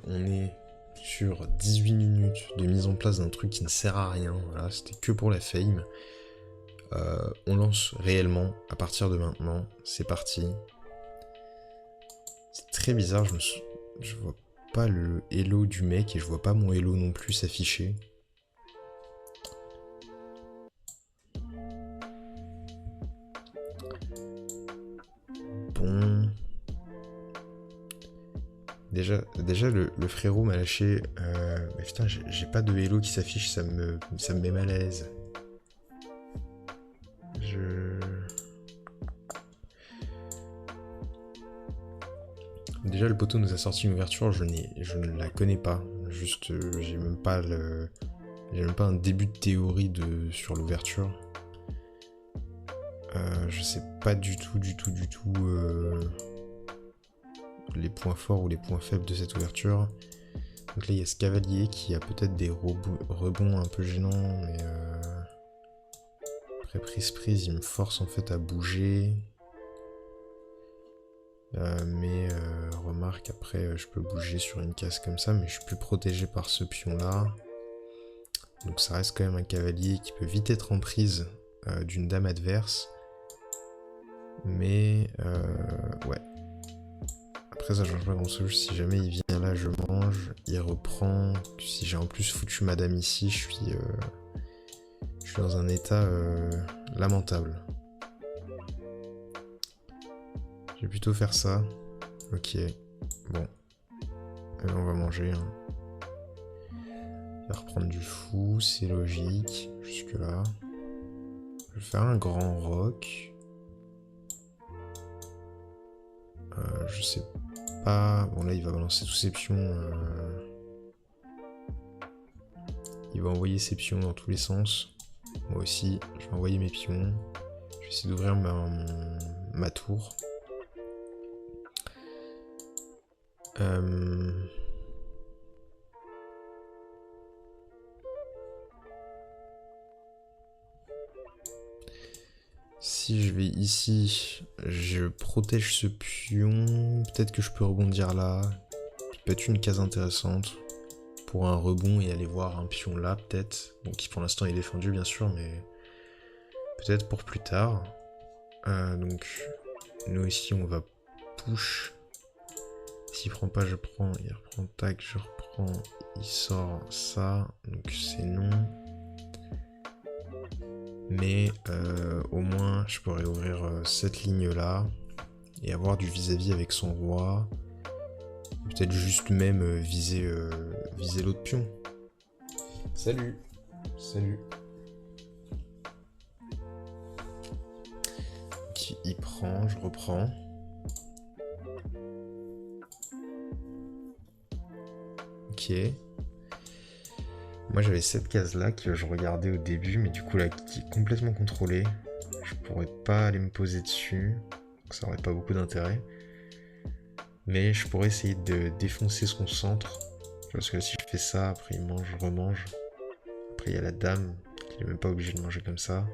On est sur 18 minutes de mise en place d'un truc qui ne sert à rien. Voilà, c'était que pour la fame. On lance réellement à partir de maintenant. C'est parti. C'est très bizarre, je vois pas le hello du mec et je vois pas mon hello non plus s'afficher. Bon. Déjà le frérot m'a lâché. Mais putain, j'ai pas de hello qui s'affiche, ça me met mal à l'aise. Déjà, le poteau nous a sorti une ouverture, je ne la connais pas. Juste, j'ai même pas un début de théorie sur l'ouverture. Je sais pas du tout les points forts ou les points faibles de cette ouverture. Donc là, il y a ce cavalier qui a peut-être des rebonds un peu gênants, mais après prise, il me force en fait à bouger. Remarque, après, je peux bouger sur une case comme ça, mais je suis plus protégé par ce pion-là. Donc ça reste quand même un cavalier qui peut vite être en prise d'une dame adverse. Mais ouais. Après ça change pas grand chose. Si jamais il vient là, je mange. Il reprend. Si j'ai en plus foutu madame ici, je suis dans un état lamentable. Je vais plutôt faire ça. Ok. Bon. On va manger. Hein. Il va reprendre du fou, c'est logique. Jusque là. Je vais faire un grand roc. Je sais pas. Bon là il va balancer tous ses pions. Il va envoyer ses pions dans tous les sens. Moi aussi, je vais envoyer mes pions. Je vais essayer d'ouvrir ma tour. Si je vais ici, je protège ce pion. Peut-être que je peux rebondir là. Ça peut être une case intéressante pour un rebond et aller voir un pion là peut-être. Bon, qui pour l'instant est défendu bien sûr, mais peut-être pour plus tard. Donc nous ici on va push. S'il prend pas, je prends. Il reprend, tac, je reprends. Il sort ça. Donc c'est non. Mais au moins, je pourrais ouvrir cette ligne-là. Et avoir du vis-à-vis avec son roi. Peut-être juste même viser l'autre pion. Salut. Salut. Donc, il prend, je reprends. Ok. Moi j'avais cette case là que je regardais au début, mais du coup là qui est complètement contrôlée. Je pourrais pas aller me poser dessus, donc ça aurait pas beaucoup d'intérêt. Mais je pourrais essayer de défoncer son centre. Parce que si je fais ça, après il mange, je remange. Après il y a la dame, qui est même pas obligé de manger comme ça.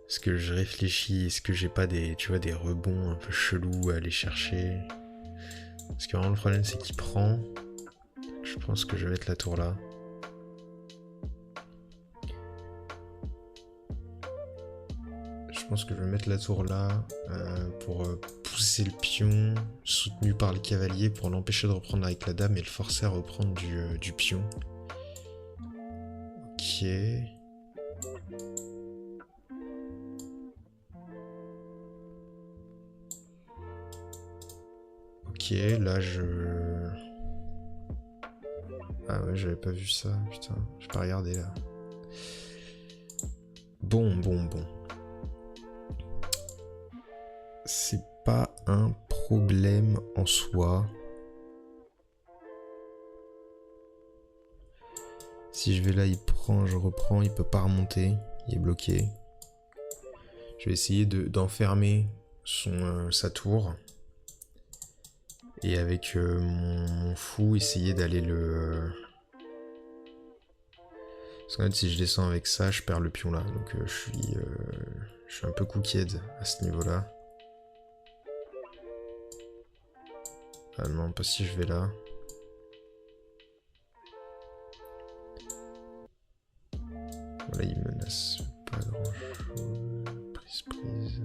Est-ce que je réfléchis, est-ce que j'ai pas des rebonds un peu chelous à aller chercher? Parce que vraiment le problème c'est qu'il prend. Je pense que je vais mettre la tour là. Je pense que je vais mettre la tour là pour pousser le pion soutenu par le cavalier pour l'empêcher de reprendre avec la dame et le forcer à reprendre du pion. Ok. Ok, là je... Ah ouais, j'avais pas vu ça, putain. J'ai pas regardé là. Bon. C'est pas un problème en soi. Si je vais là, il prend, je reprends, il peut pas remonter. Il est bloqué. Je vais essayer d'enfermer sa tour. Et avec mon fou, essayer d'aller Parce qu'en fait, si je descends avec ça, je perds le pion là. Donc je suis un peu cooked à ce niveau-là. Ah non, pas si je vais là. Voilà, il menace pas grand-chose. Prise.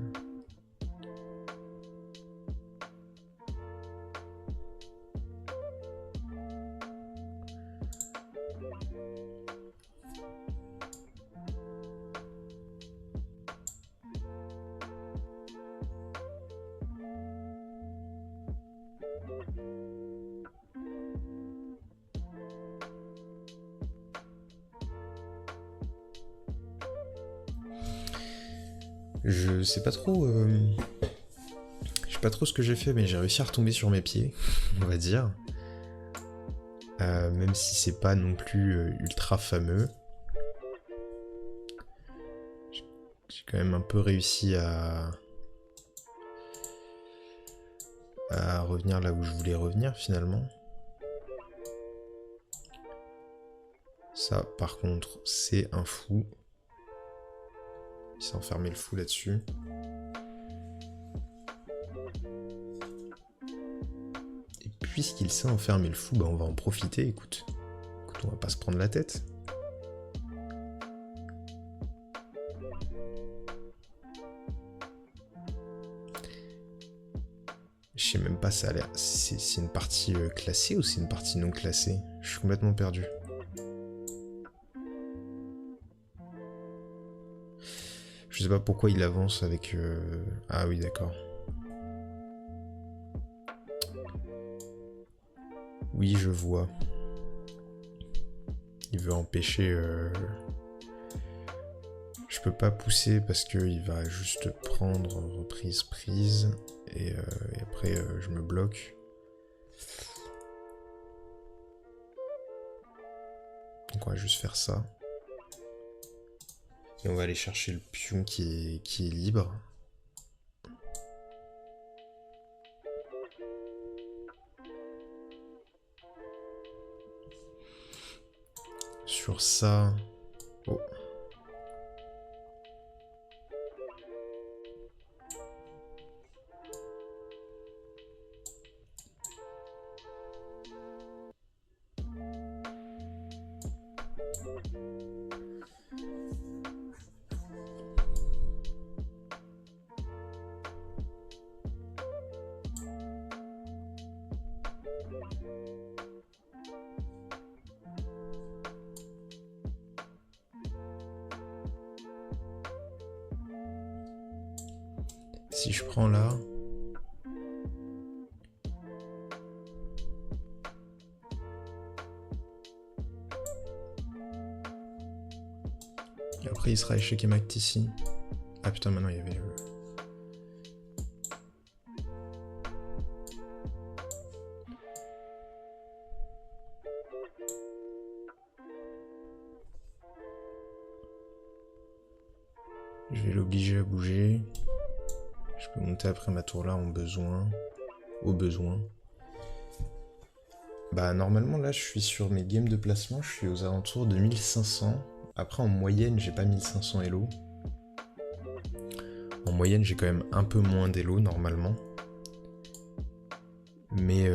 Je sais pas trop. Je sais pas trop ce que j'ai fait, mais j'ai réussi à retomber sur mes pieds, on va dire. Même si c'est pas non plus ultra fameux. J'ai quand même un peu réussi à revenir là où je voulais revenir finalement. Ça, par contre, c'est un fou. Il s'est enfermé le fou là-dessus. Et puisqu'il s'est enfermé le fou, bah on va en profiter, écoute. Écoute, on va pas se prendre la tête. Je sais même pas, ça a l'air... C'est une partie classée ou c'est une partie non classée? Je suis complètement perdu. Je sais pas pourquoi il avance avec... Ah oui, d'accord. Oui, je vois. Il veut empêcher... Je peux pas pousser parce qu'il va juste prendre reprise. Et après, je me bloque. Donc on va juste faire ça. Et on va aller chercher le pion qui est libre. Sur ça... Oh. Si je prends là... Et après il sera échec et mat ici. Ah putain, maintenant il y avait le... Je vais l'obliger à bouger. Je peux monter après ma tour là en besoin. Au besoin. Bah normalement là je suis sur mes games de placement, je suis aux alentours de 1500. Après en moyenne j'ai pas 1500 elo. En moyenne j'ai quand même un peu moins d'elo normalement. Mais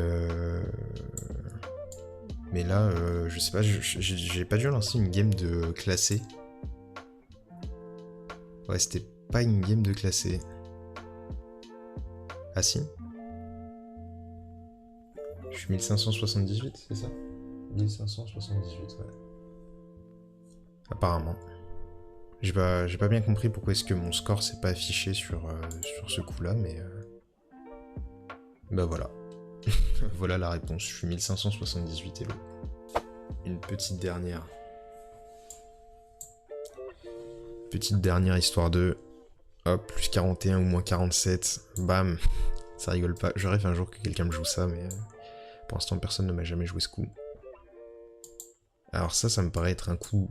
là je sais pas, j'ai pas dû lancer une game de classé. Ouais, c'était pas une game de classé. Ah si. Je suis 1578, c'est ça? 1578, ouais. Apparemment. J'ai pas bien compris pourquoi est-ce que mon score s'est pas affiché sur ce coup-là, mais... Bah voilà. Voilà la réponse, je suis 1578 elo. Une petite dernière. Petite dernière histoire de... Hop, plus 41 ou moins 47. Bam. Ça rigole pas. Je rêve un jour que quelqu'un me joue ça, mais... Pour l'instant, personne ne m'a jamais joué ce coup. Alors ça me paraît être un coup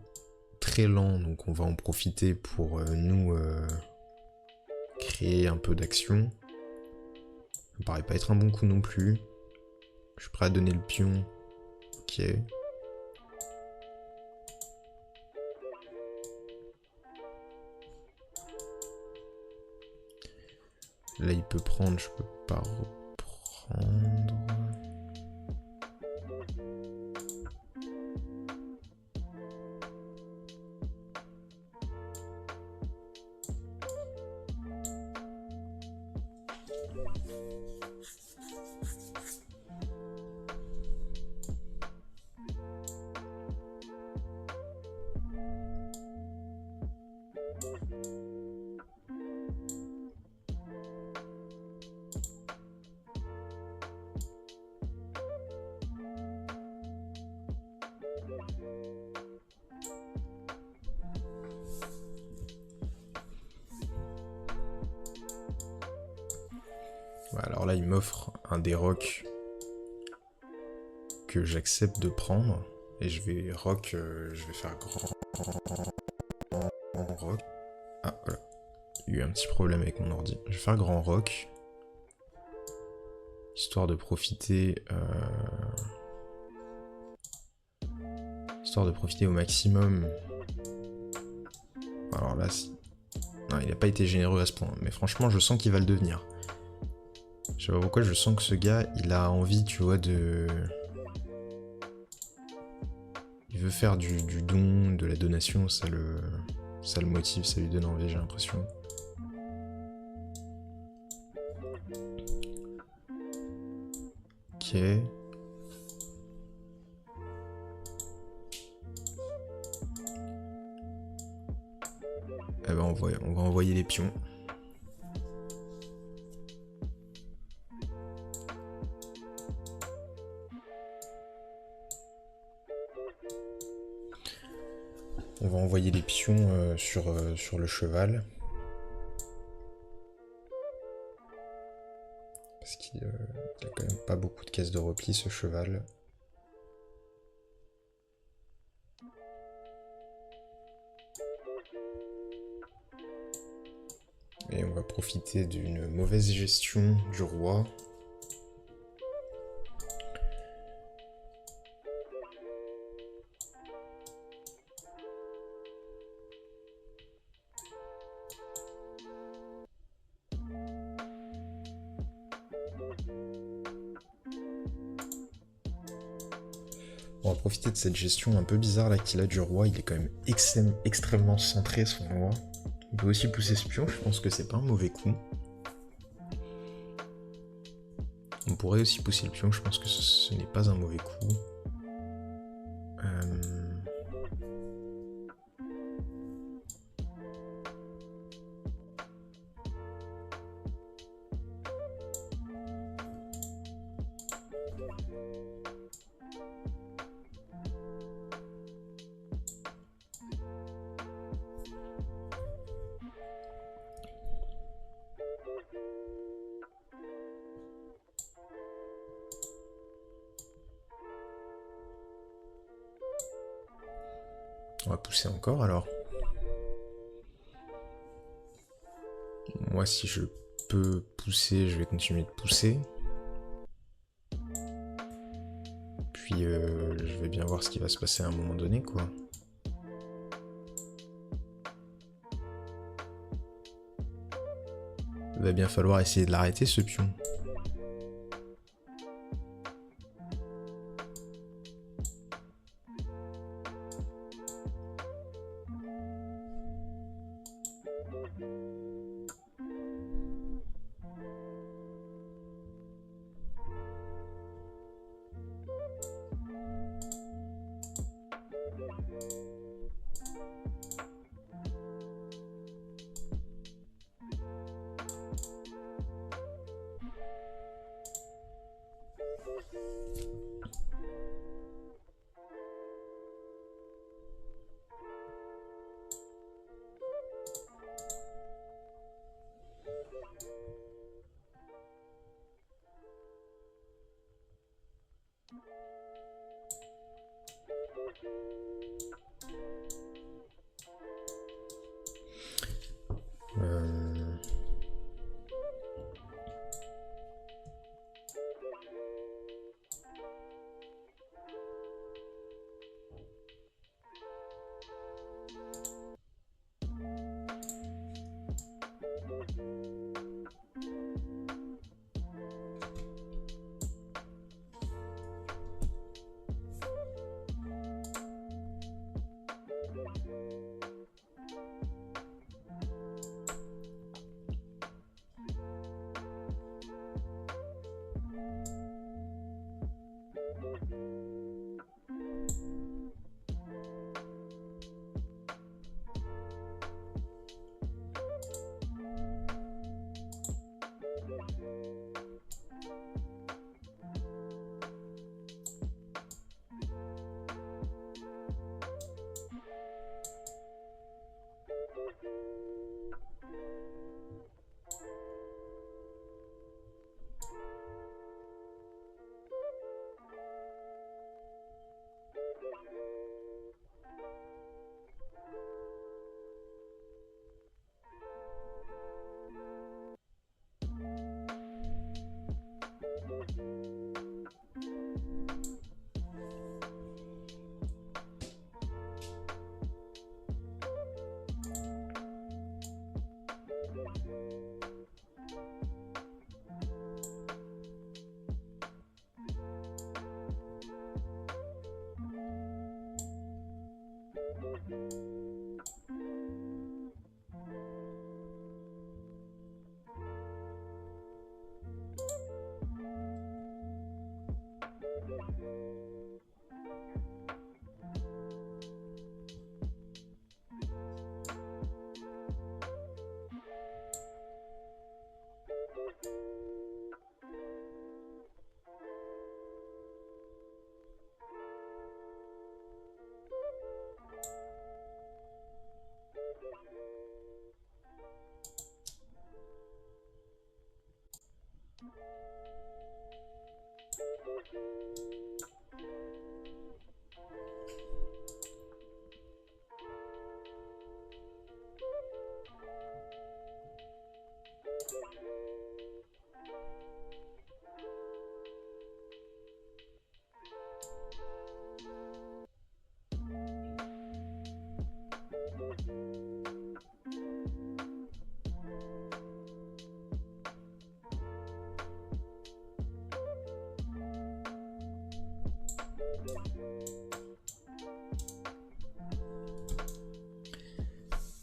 très lent, donc on va en profiter pour nous créer un peu d'action. Ça me paraît pas être un bon coup non plus. Je suis prêt à donner le pion. Ok. Là, il peut prendre, je peux pas reprendre. Ouais, alors là, il m'offre un des rocks que j'accepte de prendre. Et je vais je vais faire grand rock. Ah, voilà. Il y a eu un petit problème avec mon ordi. Je vais faire grand rock. Histoire de profiter... Histoire de profiter au maximum. Alors là, non, il n'a pas été généreux à ce point. Mais franchement, je sens qu'il va le devenir. Je sais pas pourquoi, je sens que ce gars, il a envie, tu vois, de... Il veut faire du don, de la donation, ça le motive, ça lui donne envie, j'ai l'impression. Ok. Eh ben on va envoyer les pions. On va envoyer les pions sur le cheval. Parce qu'il a quand même pas beaucoup de cases de repli, ce cheval. Et on va profiter d'une mauvaise gestion du roi. On va profiter de cette gestion un peu bizarre là qu'il a du roi. Il est quand même extrêmement centré, son roi. On peut aussi pousser ce pion, je pense que c'est pas un mauvais coup. On pourrait aussi pousser le pion, je pense que ce n'est pas un mauvais coup. On va pousser encore alors. Moi, si je peux pousser, je vais continuer de pousser. Puis je vais bien voir ce qui va se passer à un moment donné, quoi. Il va bien falloir essayer de l'arrêter, ce pion.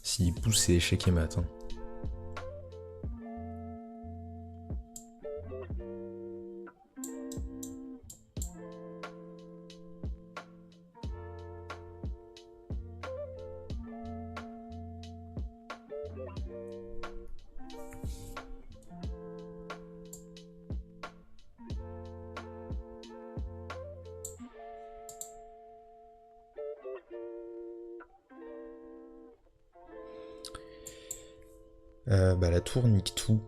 S'il pousse, c'est échec et mat. Hein. La tour nique tout.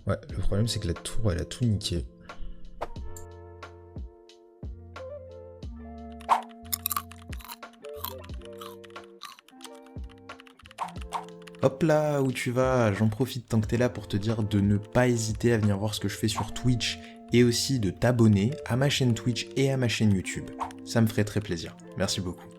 Ouais, le problème c'est que la tour elle a tout niqué. Hop là, où tu vas? J'en profite tant que t'es là pour te dire de ne pas hésiter à venir voir ce que je fais sur Twitch et aussi de t'abonner à ma chaîne Twitch et à ma chaîne YouTube. Ça me ferait très plaisir. Merci beaucoup.